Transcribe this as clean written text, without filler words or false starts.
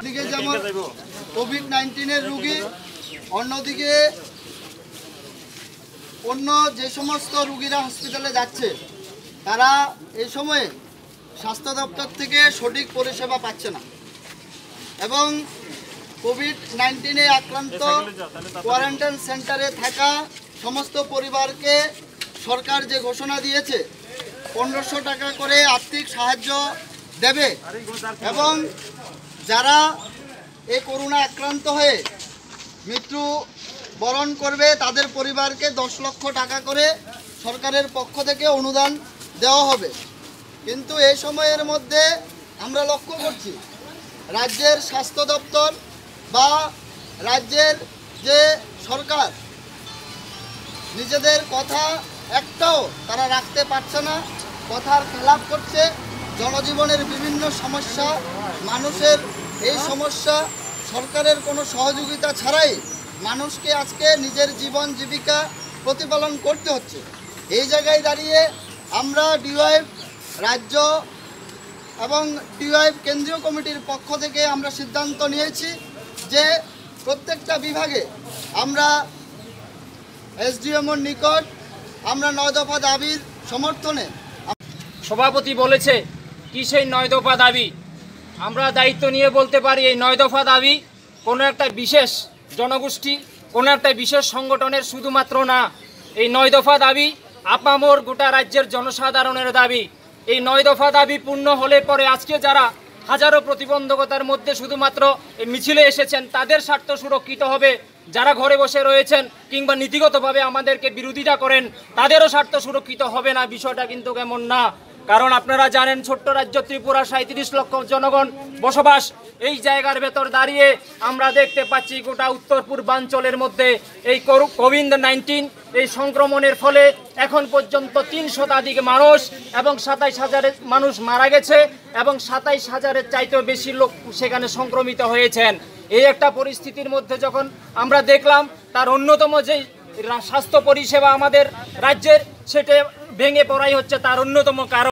দিকে যেমন কোভিড-19 রোগী, অন্যদিকে অন্য যে সমস্ত রোগীরা হসপিটালে যাচ্ছে তারা এই সময়ে স্বাস্থ্য দপ্তর থেকে সঠিক পরিষেবা পাচ্ছে না এবং কোভিড-19 আক্রান্ত কোয়ারেন্টাইন সেন্টারে থাকা সমস্ত পরিবারকে সরকার যে ঘোষণা দিয়েছে 1500 টাকা করে আর্থিক সাহায্য দেবে এবং যারা এই করোনা আক্রান্ত হয়ে মৃত্যু বরণ করবে তাদের পরিবারকে 10 লক্ষ টাকা করে সরকারের পক্ষ থেকে অনুদান দেওয়া হবে। কিন্তু এই সময়ের মধ্যে আমরা লক্ষ্য করছি রাজ্যের স্বাস্থ্য দপ্তর বা রাজ্যের যে সরকার নিজেদের কথা একটাও তারা রাখতে পারছে না, কথার খেলাপ করছে। জনজীবনের বিভিন্ন সমস্যা, মানুষের এই সমস্যা সরকারের কোনো সহযোগিতা ছাড়াই মানুষকে আজকে নিজের জীবন জীবিকা প্রতিপালন করতে হচ্ছে। এই জায়গায় দাঁড়িয়ে আমরা ডিওয়াইফ রাজ্য এবং ডিওয়াইফ কেন্দ্রীয় কমিটির পক্ষ থেকে আমরা সিদ্ধান্ত নিয়েছি যে প্রত্যেকটা বিভাগে আমরা এসডিএমওর নিকট আমরা 9 দফা দাবির সমর্থনে। সভাপতি বলেছে কি সেই 9 দফা দাবি, আমরা দায়িত্ব নিয়ে বলতে পারি এই 9 দফা দাবি কোনো একটা বিশেষ জনগোষ্ঠী, কোনো একটা বিশেষ সংগঠনের শুধুমাত্র না। এই 9 দফা দাবি আপামর গোটা রাজ্যের জনসাধারণের দাবি। এই 9 দফা দাবি পূর্ণ হলে পরে আজকে যারা হাজারো প্রতিবন্ধকতার মধ্যে শুধুমাত্র এই মিছিলে এসেছেন তাদের স্বার্থ সুরক্ষিত হবে, যারা ঘরে বসে রয়েছেন কিংবা নীতিগতভাবে আমাদেরকে বিরোধিতা করেন তাদেরও স্বার্থ সুরক্ষিত হবে না। বিষয়টা কিন্তু কেমন না, কারণ আপনারা জানেন ছোট্ট রাজ্য ত্রিপুরা 37 লক্ষ জনগণ বসবাস। এই জায়গার ভেতর দাঁড়িয়ে আমরা দেখতে পাচ্ছি গোটা উত্তর পূর্বাঞ্চলের মধ্যে এই কোভিড-19 এই সংক্রমণের ফলে এখন পর্যন্ত 3 শতাধিক মানুষ এবং 27,000 মানুষ মারা গেছে এবং 27,000-এর চাইতেও বেশি লোক সেখানে সংক্রমিত হয়েছেন। এই একটা পরিস্থিতির মধ্যে যখন আমরা দেখলাম তার অন্যতম যে স্বাস্থ্য পরিষেবা আমাদের রাজ্যের সেটা ভেঙে পড়াই হচ্ছে তার অন্যতম কারণ।